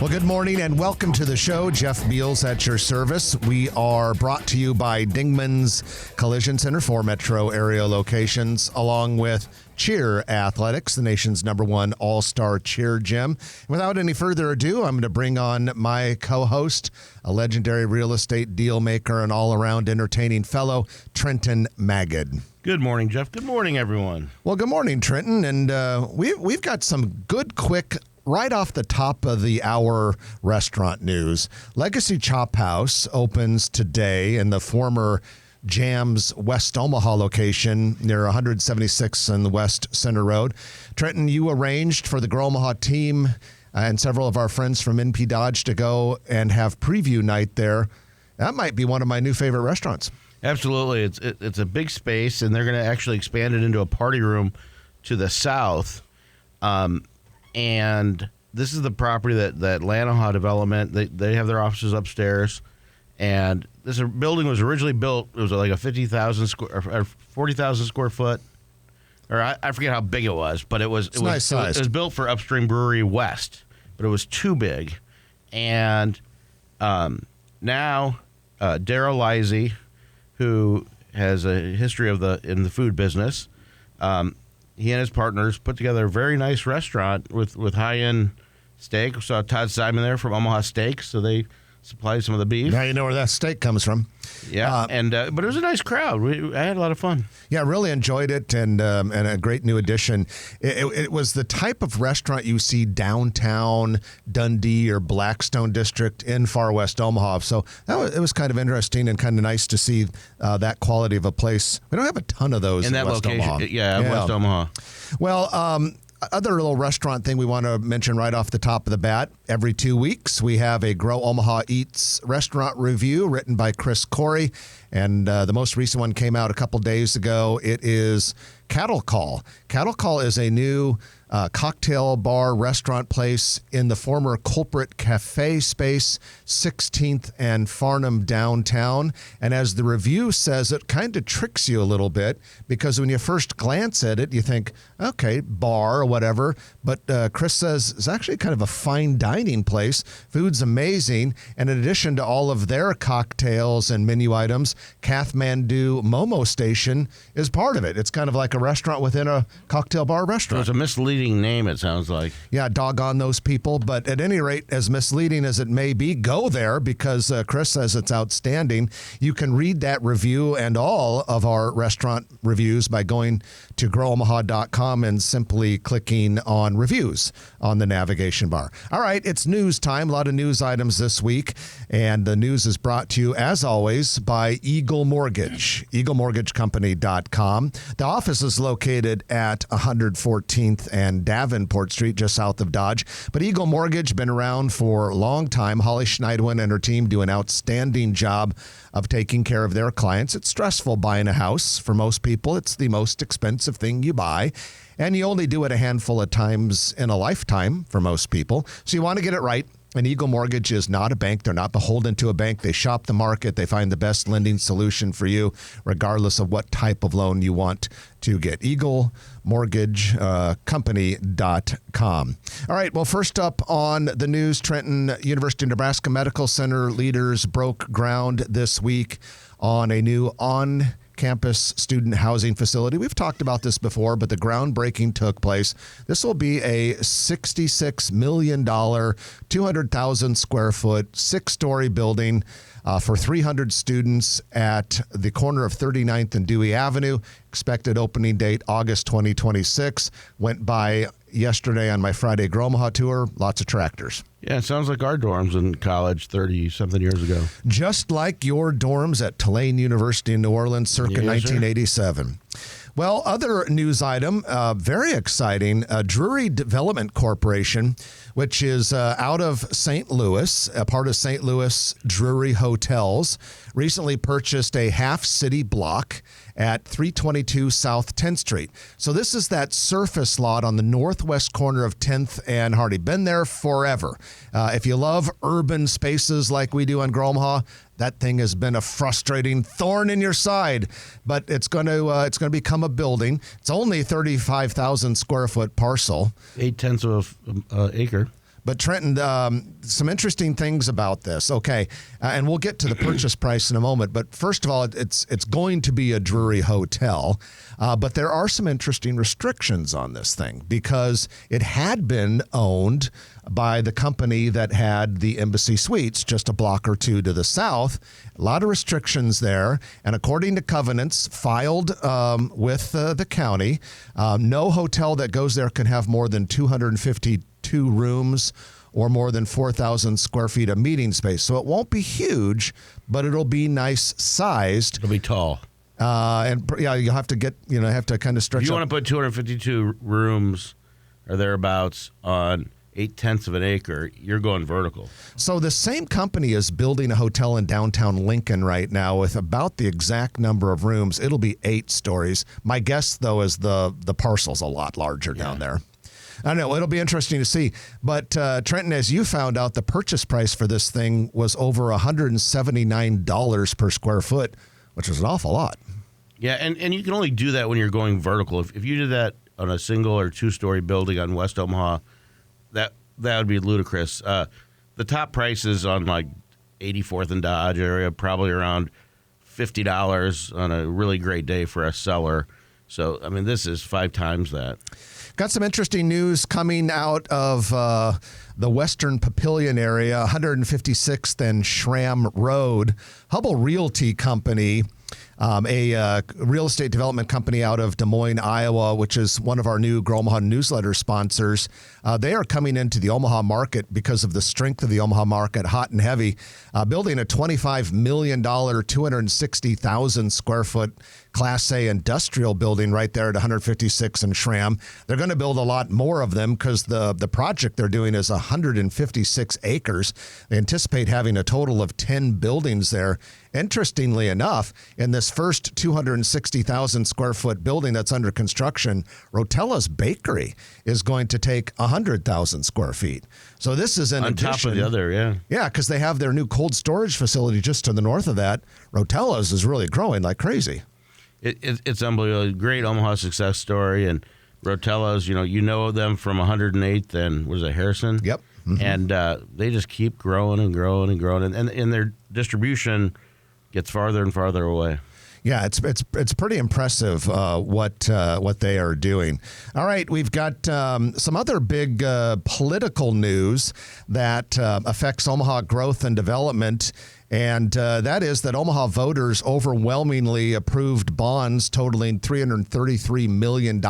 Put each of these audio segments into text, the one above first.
Well, good morning and welcome to the show. Jeff Beals at your service. We are brought to you by Dingman's Collision Center, 4 metro area locations, along with Cheer Athletics, the nation's #1 all-star cheer gym. Without any further ado, I'm going to bring on my co-host, a legendary real estate deal maker and all-around entertaining fellow, Trenton Magid. Good morning, Jeff. Good morning, everyone. Well, good morning, Trenton. And we've got some good, quick, right off the top of the hour restaurant news. Legacy Chop House opens today in the former Jam's West Omaha location near 176 and the West Center Road. Trenton, you arranged for the Grow Omaha team and several of our friends from NP Dodge to go and have preview night there. That might be one of my new favorite restaurants. Absolutely. It's a big space, and they're going to actually expand it into a party room to the south. And this is the property that Omaha Development, they have their offices upstairs. And this building was originally built, it was like a 40,000 square foot, or I forget how big it was, but it was nice size. It was built for Upstream Brewery West, but it was too big. And now Daryl Lisey, who has a history in the food business, he and his partners put together a very nice restaurant with high-end steak. We saw Todd Simon there from Omaha Steaks, so they supplied some of the beef. Now you know where that steak comes from. Yeah, but it was a nice crowd. I had a lot of fun. Yeah, really enjoyed it, and a great new addition. It was the type of restaurant you see downtown Dundee or Blackstone district in far west Omaha. So it was kind of interesting and kind of nice to see that quality of a place. We don't have a ton of those in that West location. Omaha. Yeah, West Omaha. Well, other little restaurant thing we want to mention right off the top of the bat. Every 2 weeks, we have a Grow Omaha Eats restaurant review written by Chris Corey. And the most recent one came out a couple days ago. It is Cattle Call. Cattle Call is a new cocktail bar restaurant place in the former Culprit Cafe space, 16th and Farnham downtown. And as the review says, it kind of tricks you a little bit because when you first glance at it, you think, okay, bar or whatever. But Chris says it's actually kind of a fine dining place. Food's amazing. And in addition to all of their cocktails and menu items, Kathmandu Momo Station is part of it. It's kind of like a restaurant within a cocktail bar restaurant. So it's a misleading name, it sounds like. Yeah, doggone those people. But at any rate, as misleading as it may be, go there because Chris says it's outstanding. You can read that review and all of our restaurant reviews by going to growomaha.com and simply clicking on reviews on the navigation bar. All right, it's news time. A lot of news items this week. And the news is brought to you, as always, by Eagle Mortgage, eaglemortgagecompany.com. The office is located at 114th and Davenport Street, just south of Dodge. But Eagle Mortgage, been around for a long time. Holly Schneidwin and her team do an outstanding job of taking care of their clients. It's stressful buying a house. For most people, it's the most expensive thing you buy. And you only do it a handful of times in a lifetime for most people. So you want to get it right. And Eagle Mortgage is not a bank. They're not beholden to a bank. They shop the market. They find the best lending solution for you, regardless of what type of loan you want to get. EagleMortgageCompany.com. All right, well, first up on the news, Trenton University of Nebraska Medical Center leaders broke ground this week on a new on-campus student housing facility. We've talked about this before, but the groundbreaking took place. This will be a $66 million, 200,000 square foot, 6-story building for 300 students at the corner of 39th and Dewey Avenue. Expected opening date August 2026. Went by yesterday on my Friday Grow Omaha tour. Lots of tractors. Yeah, it sounds like our dorms in college 30-something years ago. Just like your dorms at Tulane University in New Orleans circa 1987. Well, other news item, very exciting, Drury Development Corporation, which is out of St. Louis, a part of St. Louis Drury Hotels, recently purchased a half-city block at 322 South 10th Street. So this is that surface lot on the northwest corner of 10th and Hardy. Been there forever. If you love urban spaces like we do on Grow Omaha, that thing has been a frustrating thorn in your side, but it's going to become a building. It's only 35,000 square foot parcel. 0.8 of an acre. But Trenton, some interesting things about this. Okay, and we'll get to the purchase price in a moment. But first of all, it's going to be a Drury hotel. But there are some interesting restrictions on this thing because it had been owned by the company that had the Embassy Suites just a block or two to the south. A lot of restrictions there. And according to covenants filed with the county, no hotel that goes there can have more than 252 rooms or more than 4,000 square feet of meeting space. So it won't be huge, but it'll be nice sized. It'll be tall. And yeah, you'll have to have to kind of stretch. If you want to put 252 rooms or thereabouts on 0.8 of an acre, you're going vertical. So the same company is building a hotel in downtown Lincoln right now with about the exact number of rooms. It'll be 8 stories. My guess, though, is the parcel's a lot larger down there. I know it'll be interesting to see. But Trenton, as you found out, the purchase price for this thing was over $179 per square foot, which is an awful lot. Yeah, and you can only do that when you're going vertical. If you did that on a single or 2-story building on West Omaha, that would be ludicrous. The top prices on like 84th and Dodge area, probably around $50 on a really great day for a seller. So, I mean, this is 5 times that. Got some interesting news coming out of the Western Papillion area, 156th and Schramm Road. Hubble Realty Company, a real estate development company out of Des Moines, Iowa, which is one of our new Grow Omaha newsletter sponsors. They are coming into the Omaha market because of the strength of the Omaha market, hot and heavy, building a $25 million, 260,000 square foot Class A industrial building right there at 156 and Schramm. They're going to build a lot more of them because the project they're doing is 156 acres. They anticipate having a total of 10 buildings there. Interestingly enough, in this first 260,000 square foot building that's under construction, Rotella's Bakery is going to take 100,000 square feet. So this is in addition. On top of the other, yeah. Yeah, because they have their new cold storage facility just to the north of that. Rotella's is really growing like crazy. It's unbelievable. Great Omaha success story. And Rotella's, you know them from 108th and, was it Harrison? Yep. Mm-hmm. And they just keep growing and growing and growing. And their distribution gets farther and farther away. Yeah, it's pretty impressive what they are doing. All right, we've got some other big political news that affects Omaha growth and development, and that is that Omaha voters overwhelmingly approved bonds totaling $333 million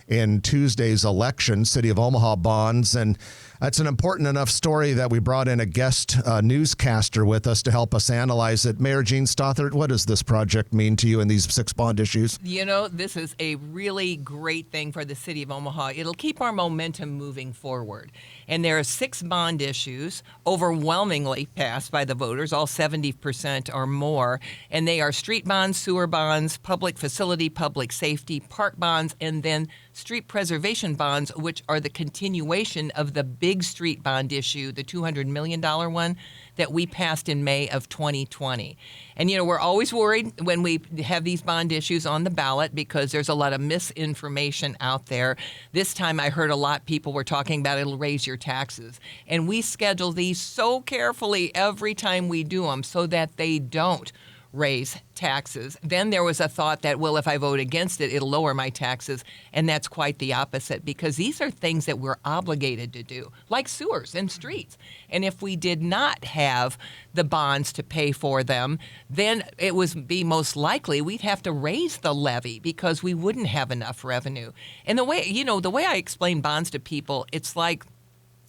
in Tuesday's election, City of Omaha bonds. And that's an important enough story that we brought in a guest newscaster with us to help us analyze it. Mayor Jean Stohtert, what does this project mean to you in these 6 bond issues? This is a really great thing for the City of Omaha. It'll keep our momentum moving forward. And there are 6 bond issues overwhelmingly passed by the voters, all 70% or more. And they are street bonds, sewer bonds, public facility, public safety, park bonds, and then street preservation bonds, which are the continuation of the big street bond issue, the $200 million one that we passed in May of 2020. And, we're always worried when we have these bond issues on the ballot because there's a lot of misinformation out there. This time I heard a lot people were talking about it'll raise your taxes. And we schedule these so carefully every time we do them so that they don't raise taxes. Then there was a thought that, well, if I vote against it, it'll lower my taxes. And that's quite the opposite because these are things that we're obligated to do, like sewers and streets. And if we did not have the bonds to pay for them, then it would be most likely we'd have to raise the levy because we wouldn't have enough revenue. And the way I explain bonds to people, it's like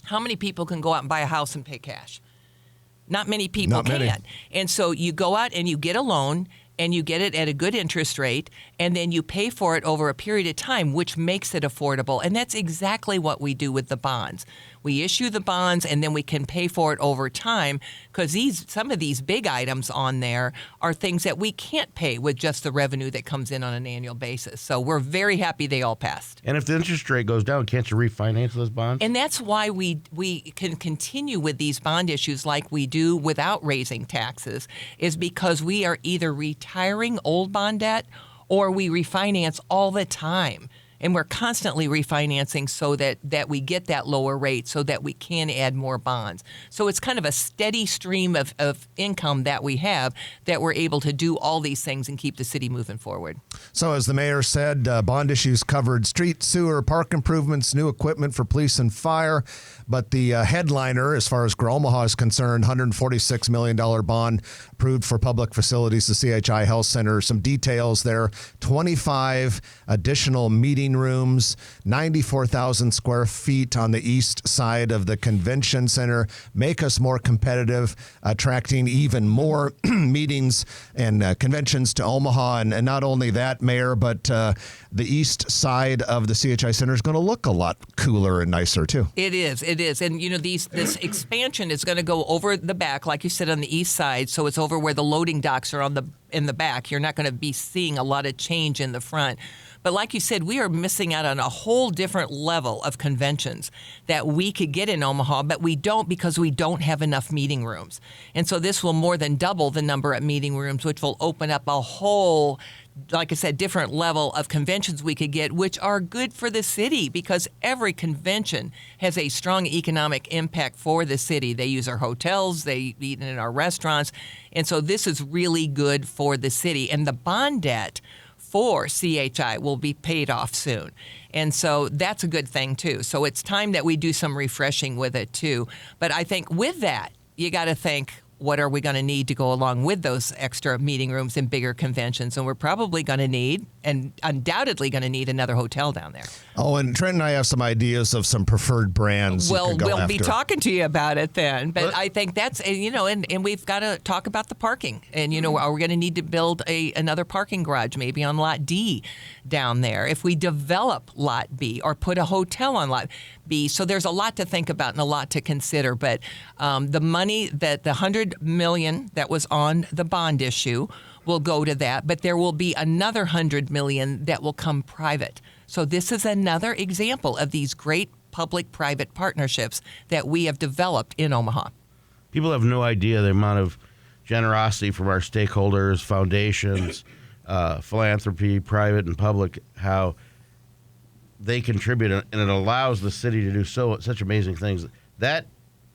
how many people can go out and buy a house and pay cash? Not many people can. And so you go out and you get a loan and you get it at a good interest rate, and then you pay for it over a period of time, which makes it affordable. And that's exactly what we do with the bonds. We issue the bonds, and then we can pay for it over time because some of these big items on there are things that we can't pay with just the revenue that comes in on an annual basis. So we're very happy they all passed. And if the interest rate goes down, can't you refinance those bonds? And that's why we can continue with these bond issues like we do without raising taxes, is because we are either retiring old bond debt or we refinance all the time. And we're constantly refinancing so that we get that lower rate so that we can add more bonds. So it's kind of a steady stream of income that we have that we're able to do all these things and keep the city moving forward. So as the mayor said, bond issues covered street, sewer, park improvements, new equipment for police and fire. But the headliner, as far as Omaha is concerned, $146 million bond approved for public facilities, the CHI Health Center. Some details there, 25 additional meeting rooms, 94,000 square feet on the east side of the convention center, make us more competitive, attracting even more meetings and conventions to Omaha. And not only that, Mayor, but the east side of the CHI Center is going to look a lot cooler and nicer, too. It is. And, this expansion is going to go over the back, like you said, on the east side. So it's over where the loading docks are in the back. You're not going to be seeing a lot of change in the front. But like you said, we are missing out on a whole different level of conventions that we could get in Omaha, but we don't because we don't have enough meeting rooms. And so this will more than double the number of meeting rooms, which will open up a whole, like I said, different level of conventions we could get, which are good for the city because every convention has a strong economic impact for the city. They use our hotels, they eat in our restaurants. And so this is really good for the city. And the bond debt for CHI will be paid off soon. And so that's a good thing, too. So it's time that we do some refreshing with it, too. But I think with that, you got to think, what are we going to need to go along with those extra meeting rooms and bigger conventions? And we're probably going to need, and undoubtedly going to need, another hotel down there. Oh, and Trent and I have some ideas of some preferred brands. Well, you could go we'll after. be talking to you about it then. But I think that's, and we've got to talk about the parking. And, are we going to need to build another parking garage, maybe on Lot D down there, if we develop Lot B or put a hotel on Lot B? So there's a lot to think about and a lot to consider. But the money that the $100 million that was on the bond issue will go to that, but there will be another $100 million that will come private. So this is another example of these great public-private partnerships that we have developed in Omaha. People have no idea the amount of generosity from our stakeholders, foundations, philanthropy, private and public, how they contribute, and it allows the city to do such amazing things. That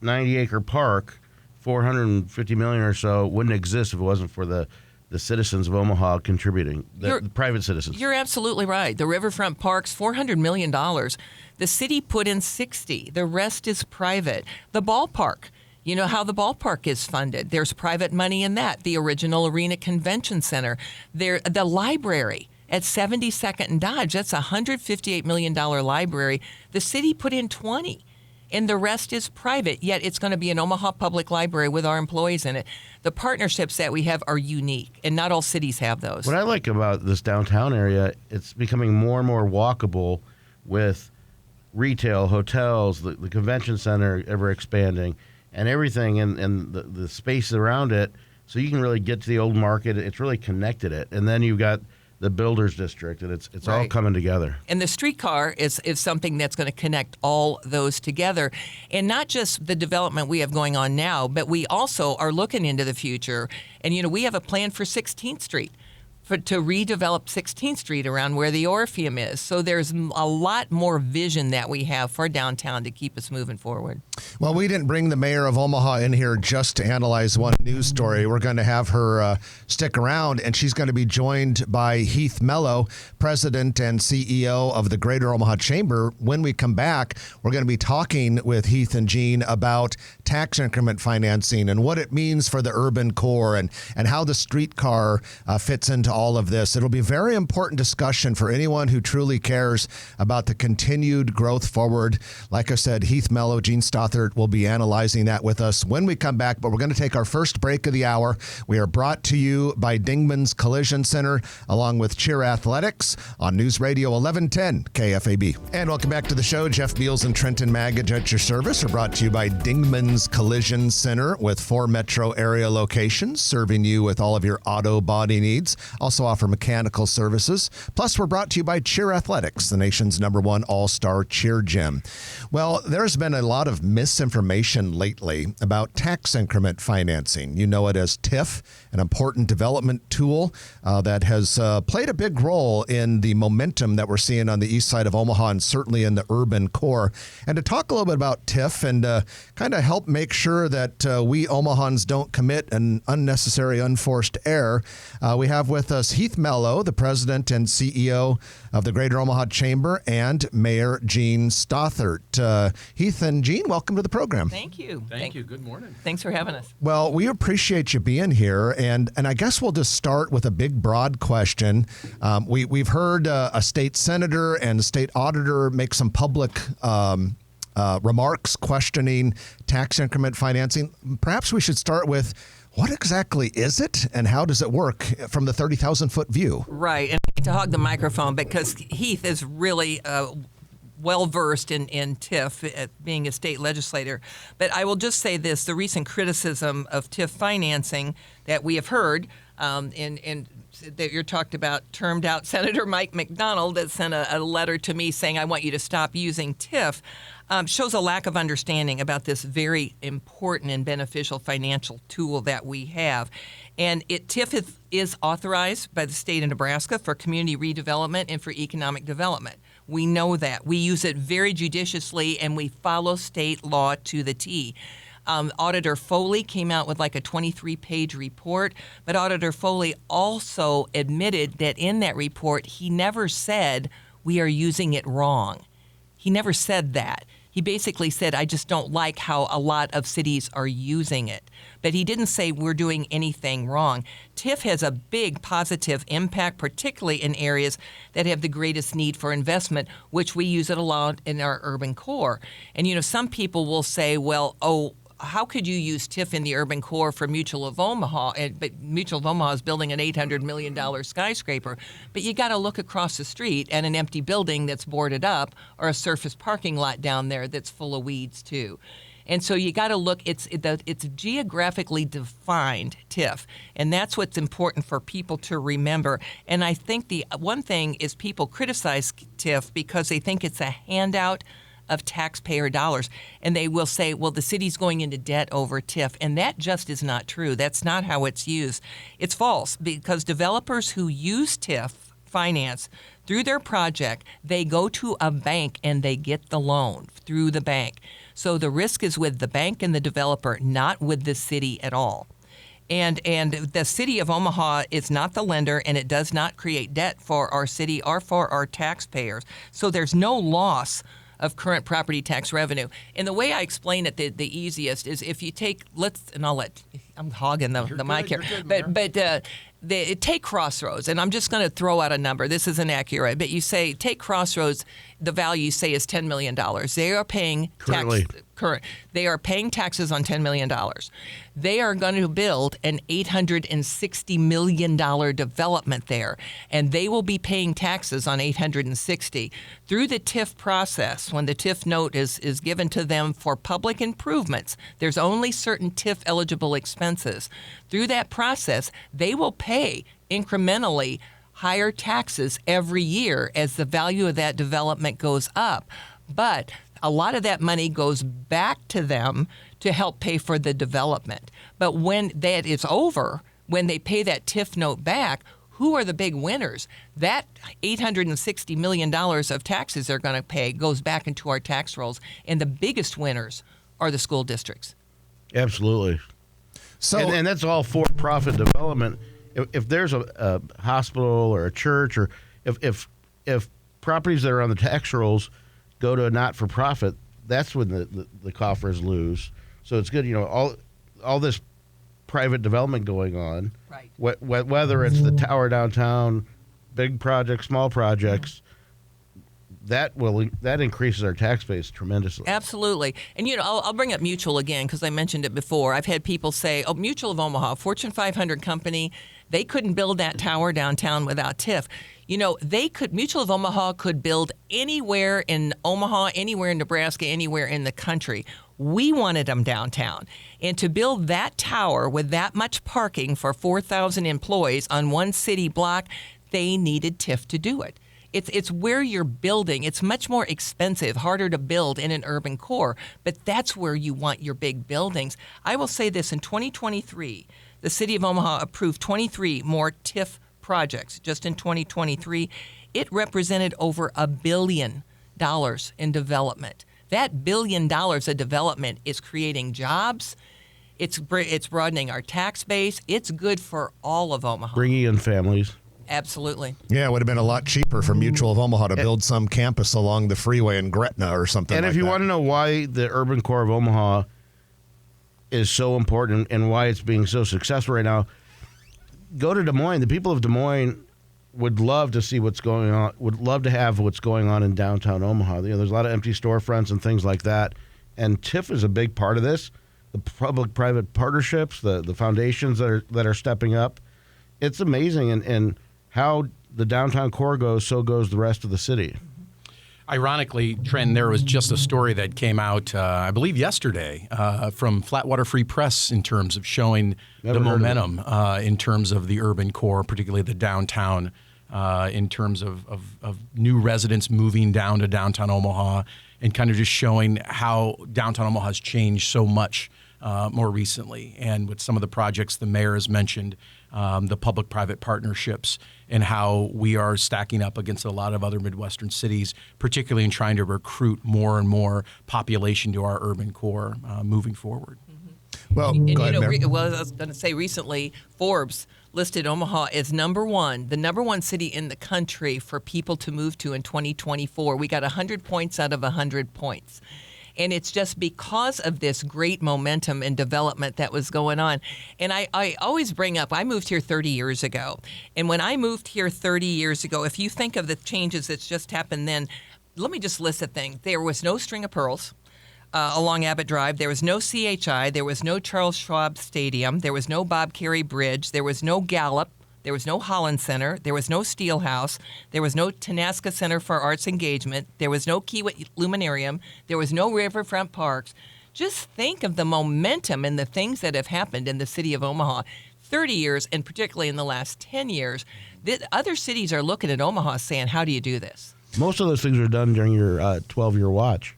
90-acre park, $450 million or so, wouldn't exist if it wasn't for the citizens of Omaha contributing, the private citizens. You're absolutely right. The Riverfront Parks, $400 million. The city put in $60. The rest is private. The ballpark, you know how the ballpark is funded. There's private money in that. The original Arena Convention Center. The library at 72nd and Dodge, that's a $158 million library. The city put in $20. And the rest is private, yet it's going to be an Omaha Public Library with our employees in it. The partnerships that we have are unique, and not all cities have those. What I like about this downtown area, it's becoming more and more walkable with retail, hotels, the convention center ever expanding, and everything and the spaces around it, so you can really get to the old market. It's really connected it. And then you've got the builders district, and it's right. all coming together. And the streetcar is something that's going to connect all those together. And not just the development we have going on now, but we also are looking into the future. And, we have a plan for 16th Street. To redevelop 16th Street around where the Orpheum is. So there's a lot more vision that we have for downtown to keep us moving forward. Well, we didn't bring the mayor of Omaha in here just to analyze one news story. We're going to have her stick around, and she's going to be joined by Heath Mello, president and CEO of the Greater Omaha Chamber. When we come back, we're going to be talking with Heath and Jean about tax increment financing and what it means for the urban core and how the streetcar fits into all of this. It'll be a very important discussion for anyone who truly cares about the continued growth forward. Like I said, Heath Mello, Jean Stohtert will be analyzing that with us when we come back, but we're going to take our first break of the hour. We are brought to you by Dingman's Collision Center, along with Cheer Athletics on News Radio 1110 KFAB. And welcome back to the show. Jeff Beals and Trenton Magid at your service are brought to you by Dingman's Collision Center with 4 metro area locations, serving you with all of your auto body needs. Also offer mechanical services. Plus, we're brought to you by Cheer Athletics, the nation's #1 all-star cheer gym. Well, there's been a lot of misinformation lately about tax increment financing. You know it as TIF, an important development tool that has played a big role in the momentum that we're seeing on the east side of Omaha and certainly in the urban core. And to talk a little bit about TIF and kind of help make sure that we Omahans don't commit an unnecessary, unforced error, we have with us Heath Mello, the president and CEO of the Greater Omaha Chamber, and Mayor Gene Stohtert. Heath and Gene, welcome to the program. Thank you. Thank you. Good morning. Thanks for having us. Well, we appreciate you being here, and I guess we'll just start with a big, broad question. We've heard a state senator and a state auditor make some public remarks questioning tax increment financing. Perhaps we should start with what exactly is it and how does it work from the 30,000-foot view? Right, and I hate to hog the microphone because Heath is really well-versed in TIF, being a state legislator. But I will just say this, the recent criticism of TIF financing that we have heard, and that you're talked about, termed out Senator Mike McDonald that sent a letter to me saying, I want you to stop using TIF, shows a lack of understanding about this very important and beneficial financial tool that we have. And TIF is authorized by the state of Nebraska for community redevelopment and for economic development. We know that. We use it very judiciously, and we follow state law to the T. Auditor Foley came out with like a 23-page report, but Auditor Foley also admitted that in that report, he never said we are using it wrong. He never said that. He basically said, I just don't like how a lot of cities are using it. But he didn't say we're doing anything wrong. TIF has a big positive impact, particularly in areas that have the greatest need for investment, which we use it a lot in our urban core. And, you know, some people will say, well, how could you use TIF in the urban core for Mutual of Omaha? But Mutual of Omaha is building an $800 million skyscraper. But you got to look across the street at an empty building that's boarded up or a surface parking lot down there that's full of weeds too. And so you got to look, it's geographically defined TIF, and that's what's important for people to remember. And I think the one thing is people criticize TIF because they think it's a handout of taxpayer dollars. And they will say, well, the city's going into debt over TIF. And that just is not true. That's not how it's used. It's false because developers who use TIF finance through their project, they go to a bank and they get the loan through the bank. So the risk is with the bank and the developer, not with the city at all. And the city of Omaha is not the lender, and it does not create debt for our city or for our taxpayers. So there's no loss of current property tax revenue. And the way I explain it, the easiest is if you take, I'm hogging the mic here, take Crossroads, and I'm just going to throw out a number. This isn't accurate, but you say, take Crossroads, the value you say is $10 million. They are paying They are paying taxes on $10 million. They are going to build an $860 million development there, and they will be paying taxes on $860 through the TIF process. When the TIF note is given to them for public improvements, there's only certain TIF eligible expenses. Through that process, they will pay incrementally higher taxes every year as the value of that development goes up. But a lot of that money goes back to them to help pay for the development. But when that is over, when they pay that TIF note back, who are the big winners? That $860 million of taxes they're going to pay goes back into our tax rolls, and the biggest winners are the school districts. Absolutely. So, and that's all for-profit development. If there's a hospital or a church, or if properties that are on the tax rolls go to a not-for-profit, that's when the coffers lose. So it's good, all this private development going on, right? Whether it's the tower downtown, big projects, small projects, that increases our tax base tremendously. Absolutely. And, I'll bring up Mutual again because I mentioned it before. I've had people say, Mutual of Omaha, Fortune 500 company, they couldn't build that tower downtown without TIF. Mutual of Omaha could build anywhere in Omaha, anywhere in Nebraska, anywhere in the country. We wanted them downtown. And to build that tower with that much parking for 4,000 employees on one city block, they needed TIF to do it. It's where you're building. It's much more expensive, harder to build in an urban core, but that's where you want your big buildings. I will say this, in 2023, the city of Omaha approved 23 more TIF projects just in 2023. It represented over $1 billion in development. That $1 billion of development is creating jobs. It's broadening our tax base. It's good for all of Omaha. Bringing in families. Absolutely. Yeah, it would have been a lot cheaper for Mutual of Omaha to build some campus along the freeway in Gretna or something like that. And if you want to know why the urban core of Omaha is so important and why it's being so successful right now, go to Des Moines. The people of Des Moines would love to see what's going on, would love to have what's going on in downtown Omaha. There's a lot of empty storefronts and things like that. And TIF is a big part of this. The public-private partnerships, the foundations that are stepping up. It's amazing. And how the downtown core goes, so goes the rest of the city. Ironically, Trent, there was just a story that came out, I believe yesterday, from Flatwater Free Press in terms of showing the momentum in terms of the urban core, particularly the downtown, in terms of new residents moving down to downtown Omaha, and kind of just showing how downtown Omaha has changed so much more recently. And with some of the projects the mayor has mentioned, the public-private partnerships, and how we are stacking up against a lot of other Midwestern cities, particularly in trying to recruit more and more population to our urban core moving forward. Well, go ahead, Mayor. I was going to say recently, Forbes listed Omaha as the number one city in the country for people to move to in 2024. We got 100 points out of 100 points. And it's just because of this great momentum and development that was going on. And I always bring up, I moved here 30 years ago. And when I moved here 30 years ago, if you think of the changes that's just happened then, let me just list a thing. There was no String of Pearls along Abbott Drive. There was no CHI. There was no Charles Schwab Stadium. There was no Bob Carey Bridge. There was no Gallup. There was no Holland Center. There was no Steelhouse. There was no Tenaska Center for Arts Engagement. There was no Kiewit Luminarium. There was no Riverfront Parks. Just think of the momentum and the things that have happened in the city of Omaha 30 years, and particularly in the last 10 years. Other cities are looking at Omaha saying, how do you do this? Most of those things are done during your 12-year watch.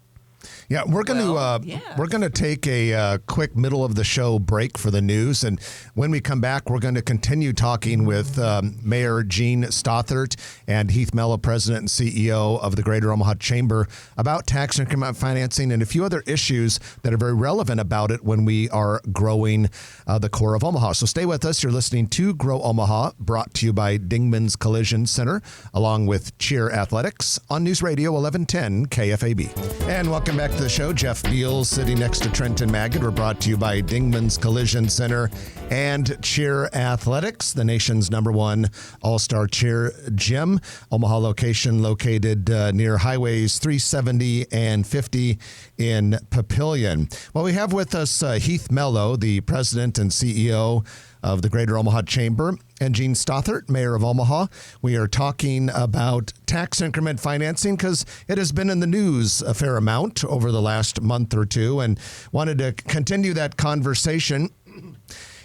Yeah, we're going to take a quick middle of the show break for the news, and when we come back, we're going to continue talking with Mayor Gene Stohtert and Heath Mello, President and CEO of the Greater Omaha Chamber, about tax increment financing and a few other issues that are very relevant about it when we are growing the core of Omaha. So stay with us. You're listening to Grow Omaha, brought to you by Dingman's Collision Center, along with Cheer Athletics on News Radio 1110 KFAB. And welcome back to the show. Jeff Beals sitting next to Trenton Magid. We're brought to you by Dingman's Collision Center and Cheer Athletics, the nation's #1 all-star cheer gym. Omaha location located near highways 370 and 50 in Papillion. Well, we have with us Heath Mello, the president and CEO of the Greater Omaha Chamber, and Gene Stohtert, mayor of Omaha. We are talking about tax increment financing because it has been in the news a fair amount over the last month or two, and wanted to continue that conversation.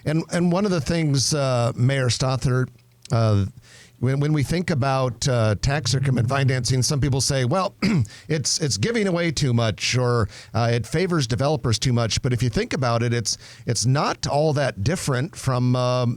And one of the things, Mayor Stohtert, when we think about tax increment financing, some people say, well, it's giving away too much, or it favors developers too much. But if you think about it, it's not all that different from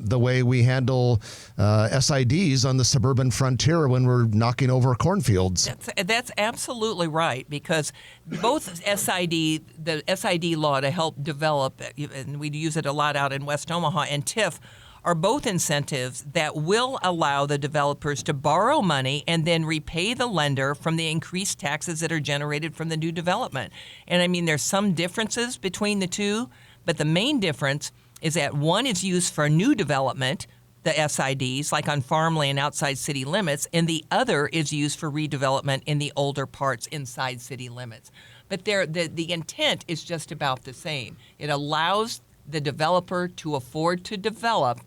the way we handle SIDs on the suburban frontier when we're knocking over cornfields. That's absolutely right, because both the SID law to help develop, and we use it a lot out in West Omaha, and TIF are both incentives that will allow the developers to borrow money and then repay the lender from the increased taxes that are generated from the new development. And I mean, there's some differences between the two, but the main difference is that one is used for new development, the SIDs, like on farmland outside city limits, and the other is used for redevelopment in the older parts inside city limits. But the intent is just about the same. It allows the developer to afford to develop,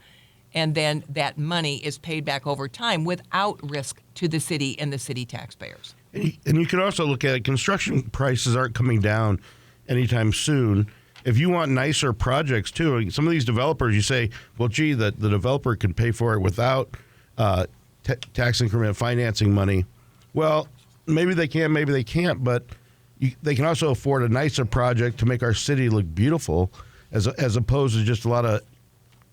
and then that money is paid back over time without risk to the city and the city taxpayers. And you can also look at it, construction prices aren't coming down anytime soon. If you want nicer projects too, some of these developers, you say, well, gee, the developer can pay for it without tax increment financing money. Well, maybe they can, maybe they can't, but they can also afford a nicer project to make our city look beautiful as opposed to just a lot of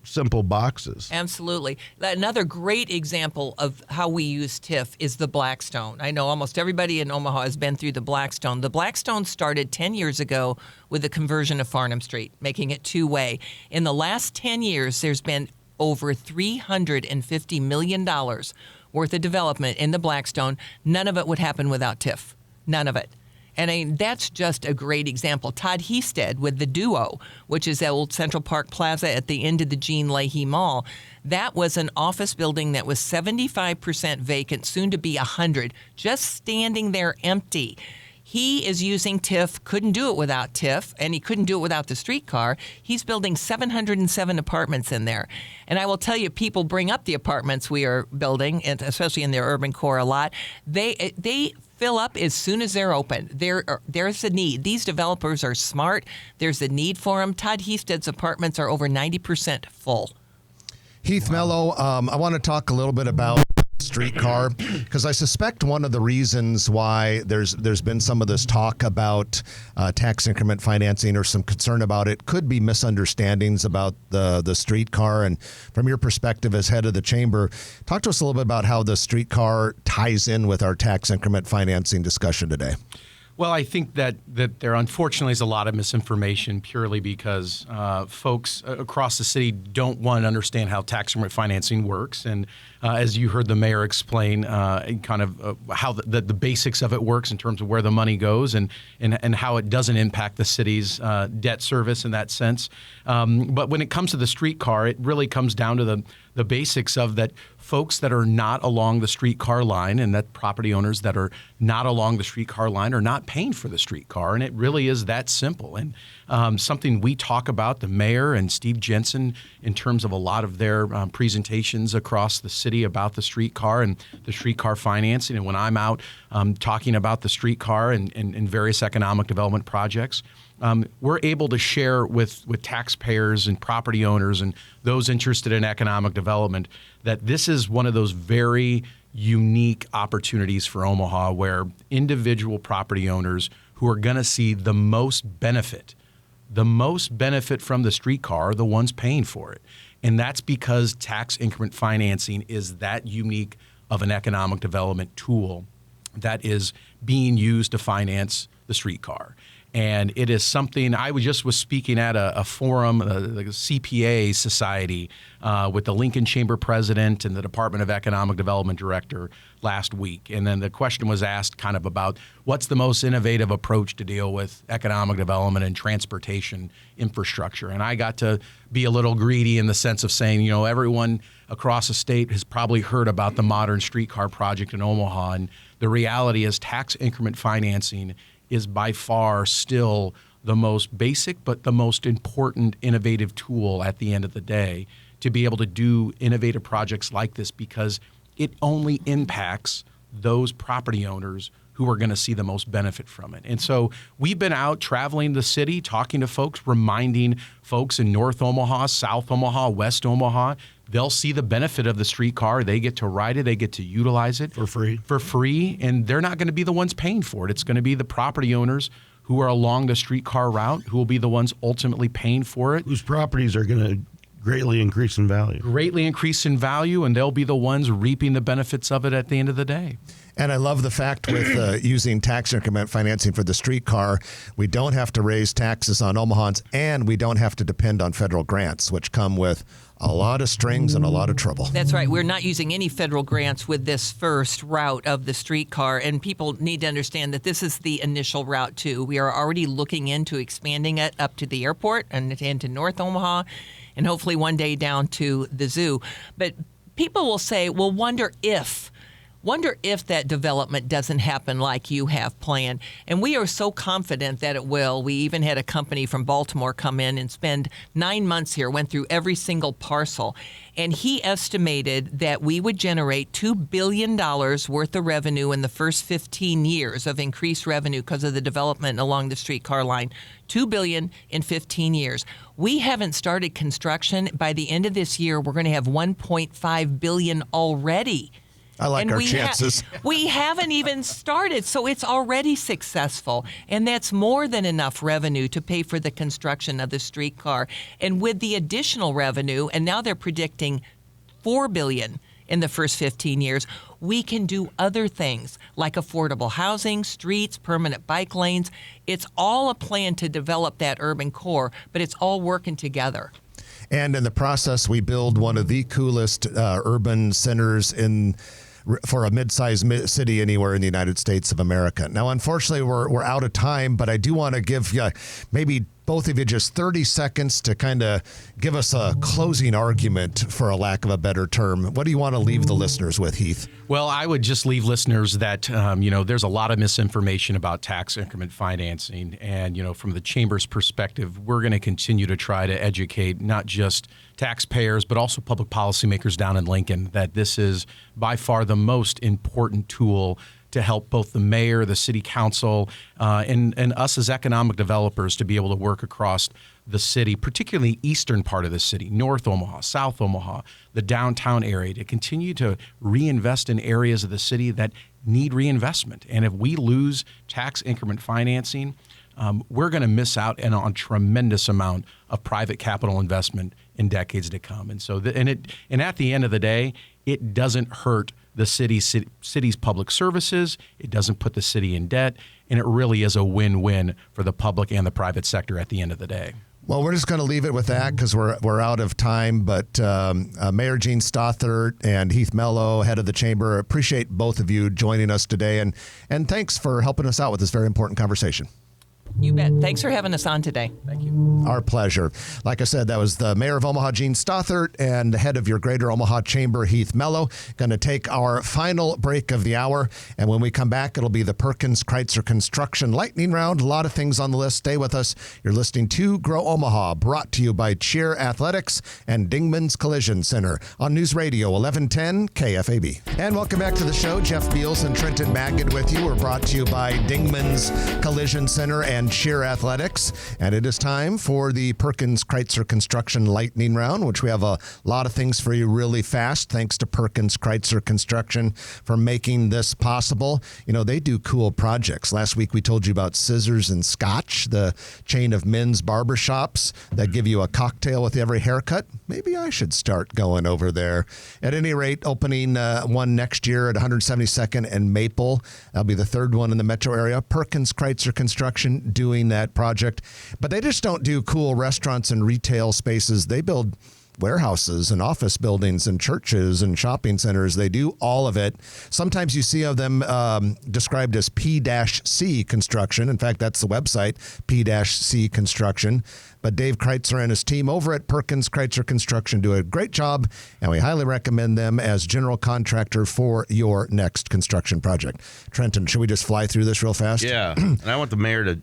simple boxes. Absolutely. Another great example of how we use TIF is the Blackstone. I know almost everybody in Omaha has been through the Blackstone. The Blackstone started 10 years ago with the conversion of Farnham Street, making it two-way. In the last 10 years, there's been over $350 million worth of development in the Blackstone. None of it would happen without TIF. None of it. And that's just a great example. Todd Heath with the Duo, which is the old Central Park Plaza at the end of the Jean Leahy Mall. That was an office building that was 75% vacant, soon to be 100, just standing there empty. He is using TIF, couldn't do it without TIF, and he couldn't do it without the streetcar. He's building 707 apartments in there. And I will tell you, people bring up the apartments we are building, and especially in their urban core a lot. They fill up as soon as they're open. There's a need. These developers are smart. There's a need for them. Todd Heath's apartments are over 90% full. Heath, Mello, I want to talk a little bit about streetcar, because I suspect one of the reasons why there's been some of this talk about tax increment financing or some concern about it could be misunderstandings about the streetcar. And from your perspective as head of the chamber, talk to us a little bit about how the streetcar ties in with our tax increment financing discussion today. Well, I think that there unfortunately is a lot of misinformation purely because folks across the city don't, one, understand how tax increment financing works. And as you heard the mayor explain kind of how the basics of it works in terms of where the money goes and how it doesn't impact the city's debt service in that sense. But when it comes to the streetcar, it really comes down to the basics of that folks that are not along the streetcar line and that property owners that are not along the streetcar line are not paying for the streetcar. And it really is that simple. And something we talk about, the mayor and Steve Jensen, in terms of a lot of their presentations across the city about the streetcar and the streetcar financing. And when I'm out talking about the streetcar and various economic development projects, we're able to share with taxpayers and property owners and those interested in economic development that this is one of those very unique opportunities for Omaha where individual property owners who are going to see the most benefit from the streetcar are the ones paying for it. And that's because tax increment financing is that unique of an economic development tool that is being used to finance the streetcar. And it is something I was speaking at a forum, the CPA Society, with the Lincoln Chamber president and the Department of Economic Development director last week. And then the question was asked kind of about what's the most innovative approach to deal with economic development and transportation infrastructure. And I got to be a little greedy in the sense of saying, everyone across the state has probably heard about the modern streetcar project in Omaha. And the reality is tax increment financing is by far still the most basic but the most important innovative tool at the end of the day to be able to do innovative projects like this because it only impacts those property owners who are going to see the most benefit from it. And so we've been out traveling the city, talking to folks, reminding folks in North Omaha, South Omaha, West Omaha, they'll see the benefit of the streetcar. They get to ride it. They get to utilize it. For free. And they're not going to be the ones paying for it. It's going to be the property owners who are along the streetcar route who will be the ones ultimately paying for it. Whose properties are going to greatly increase in value. And they'll be the ones reaping the benefits of it at the end of the day. And I love the fact with using tax increment financing for the streetcar, we don't have to raise taxes on Omahans and we don't have to depend on federal grants, which come with a lot of strings and a lot of trouble. That's right. We're not using any federal grants with this first route of the streetcar, and people need to understand that this is the initial route, too. We are already looking into expanding it up to the airport and into North Omaha. and hopefully one day down to the zoo. But people will say, well, wonder if that development doesn't happen like you have planned. And we are so confident that it will. We even had a company from Baltimore come in and spend 9 months here, went through every single parcel. And he estimated that we would generate $2 billion worth of revenue in the first 15 years of increased revenue because of the development along the streetcar line. $2 billion in 15 years. We haven't started construction. By the end of this year, we're going to have $1.5 billion already. I like our chances. We haven't even started, so it's already successful. And that's more than enough revenue to pay for the construction of the streetcar. And with the additional revenue, and now they're predicting $4 billion in the first 15 years, we can do other things like affordable housing, streets, permanent bike lanes. It's all a plan to develop that urban core, but it's all working together. And in the process, we build one of the coolest urban centers for a mid-sized city anywhere in the United States of America. Now, unfortunately, we're out of time, but I do want to give maybe both of you just 30 seconds to kind of give us a closing argument, for a lack of a better term. What do you want to leave the listeners with, Heath? Well, I would just leave listeners that, there's a lot of misinformation about tax increment financing. And, from the Chamber's perspective, we're going to continue to try to educate not just taxpayers, but also public policymakers down in Lincoln that this is by far the most important tool to help both the mayor, the city council, and us as economic developers to be able to work across the city, particularly the eastern part of the city, North Omaha, South Omaha, the downtown area, to continue to reinvest in areas of the city that need reinvestment. And if we lose tax increment financing, we're going to miss out on a tremendous amount of private capital investment in decades to come. And so, and at the end of the day, it doesn't hurt the city's public services. It doesn't put the city in debt, and it really is a win-win for the public and the private sector at the end of the day. Well, we're just going to leave it with that because we're out of time. But Mayor Gene Stohtert and Heath Mello, head of the chamber, appreciate both of you joining us today, and thanks for helping us out with this very important conversation. You bet. Thanks for having us on today. Thank you. Our pleasure. Like I said, that was the mayor of Omaha, Gene Stohtert, and the head of your Greater Omaha Chamber, Heath Mello. Going to take our final break of the hour. And when we come back, it'll be the Perkins Kreitzer Construction Lightning Round. A lot of things on the list. Stay with us. You're listening to Grow Omaha, brought to you by Cheer Athletics and Dingman's Collision Center on News Radio 1110 KFAB. And welcome back to the show. Jeff Beals and Trenton Magid with you. We're brought to you by Dingman's Collision Center and Cheer Athletics. And it is time for the Perkins Kreitzer Construction Lightning Round, which we have a lot of things for you really fast. Thanks to Perkins Kreitzer Construction for making this possible. They do cool projects. Last week we told you about Scissors and Scotch, the chain of men's barbershops that give you a cocktail with every haircut. Maybe I should start going over there. At any rate, opening one next year at 172nd and Maple. That'll be the third one in the metro area. Perkins Kreitzer Construction doing that project. But they just don't do cool restaurants and retail spaces. They build warehouses and office buildings and churches and shopping centers. They do all of it. Sometimes you see of them described as P-C construction. In fact, that's the website, P-C construction. But Dave Kreitzer and his team over at Perkins Kreitzer Construction do a great job, and we highly recommend them as general contractor for your next construction project. Trenton, should we just fly through this real fast? Yeah, and I want the mayor to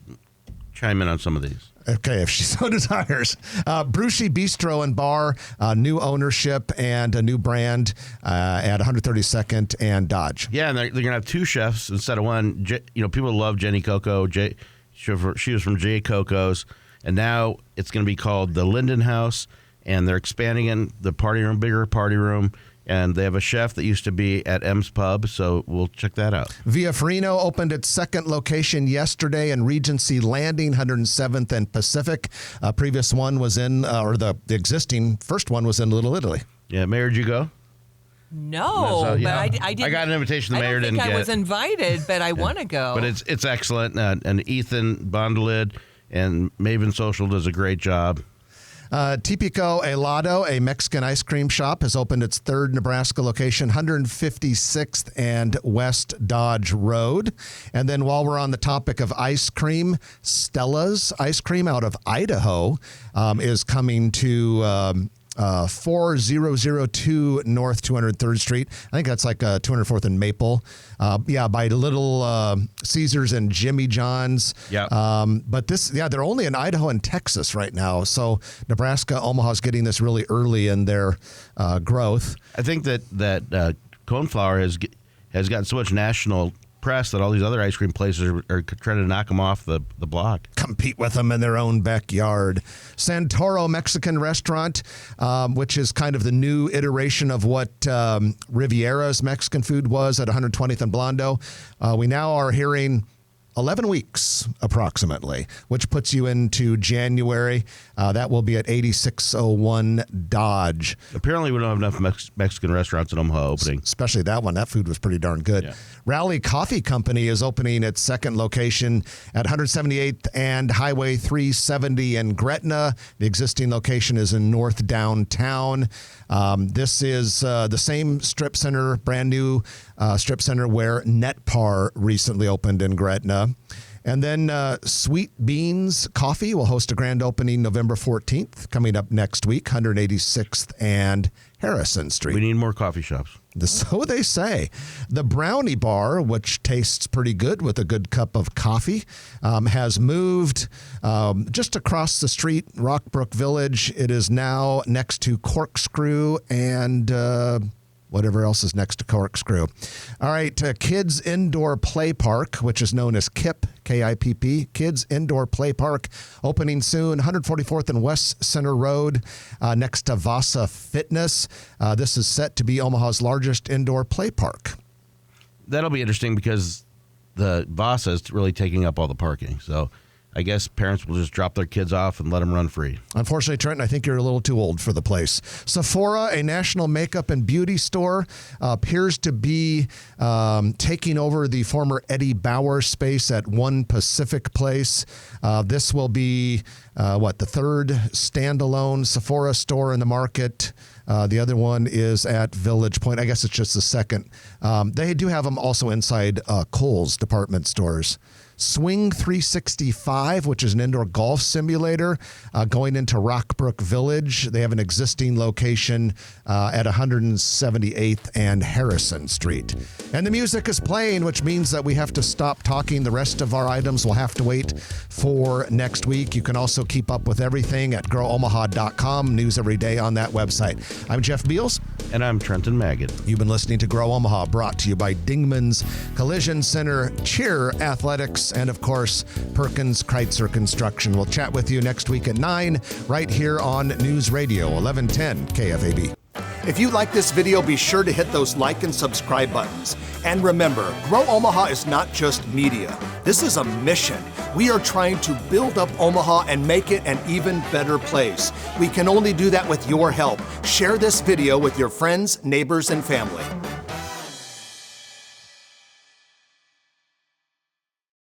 chime in on some of these. Okay, if she so desires. Brucey Bistro and Bar, new ownership and a new brand at 132nd and Dodge. Yeah, and they're going to have two chefs instead of one. People love Jenny Coco. She was from J. Coco's, and now it's going to be called the Linden House, and they're expanding in the party room, bigger party room. And they have a chef that used to be at M's Pub, so we'll check that out. Via Farino opened its second location yesterday in Regency Landing, 107th and Pacific. Previous one was in, the existing first one was in Little Italy. Yeah, Mayor, did you go? No, So, but I didn't. I got an invitation the mayor didn't get. I was invited, but I want to go. But it's excellent, and Ethan Bondelid and Maven Social does a great job. Tipico Helado, a Mexican ice cream shop, has opened its third Nebraska location, 156th and West Dodge Road. And then while we're on the topic of ice cream, Stella's Ice Cream out of Idaho is coming to 4002 North 203rd Street. I think that's like 204th and Maple. By Little Caesars and Jimmy John's. Yeah. But they're only in Idaho and Texas right now. So Nebraska, Omaha's getting this really early in their growth. I think that Coneflower has gotten so much national press that all these other ice cream places are trying to knock them off the block. Compete with them in their own backyard. Santoro Mexican Restaurant, which is kind of the new iteration of what Riviera's Mexican food was at 120th and Blondo. We now are hearing 11 weeks approximately, which puts you into January. That will be at 8601 Dodge. Apparently, we don't have enough Mexican restaurants in Omaha opening. Especially that one. That food was pretty darn good. Yeah. Rally Coffee Company is opening its second location at 178th and Highway 370 in Gretna. The existing location is in North Downtown. This is the same strip center, brand new strip center where Netpar recently opened in Gretna. And then Sweet Beans Coffee will host a grand opening November 14th, coming up next week, 186th and Harrison Street. We need more coffee shops. So they say. The Brownie Bar, which tastes pretty good with a good cup of coffee, has moved just across the street, Rockbrook Village. It is now next to Corkscrew and whatever else is next to Corkscrew. All right, Kids Indoor Play Park, which is known as KIPP, K-I-P-P, Kids Indoor Play Park, opening soon, 144th and West Center Road, next to Vasa Fitness. This is set to be Omaha's largest indoor play park. That'll be interesting because the Vasa is really taking up all the parking. So I guess parents will just drop their kids off and let them run free. Unfortunately, Trenton, I think you're a little too old for the place. Sephora, a national makeup and beauty store, appears to be taking over the former Eddie Bauer space at One Pacific Place. This will be, the third standalone Sephora store in the market. The other one is at Village Point. I guess it's just the second. They do have them also inside Kohl's department stores. Swing 365, which is an indoor golf simulator, going into Rockbrook Village. They have an existing location at 178th and Harrison Street. And the music is playing, which means that we have to stop talking. The rest of our items will have to wait for next week. You can also keep up with everything at growomaha.com. News every day on that website. I'm Jeff Beals. And I'm Trenton Magid. You've been listening to Grow Omaha, brought to you by Dingman's Collision Center, Cheer Athletics, and of course, Perkins Kreitzer Construction. We'll chat with you next week at 9 right here on News Radio 1110 KFAB. If you like this video, be sure to hit those like and subscribe buttons. And remember, Grow Omaha is not just media. This is a mission. We are trying to build up Omaha and make it an even better place. We can only do that with your help. Share this video with your friends, neighbors, and family.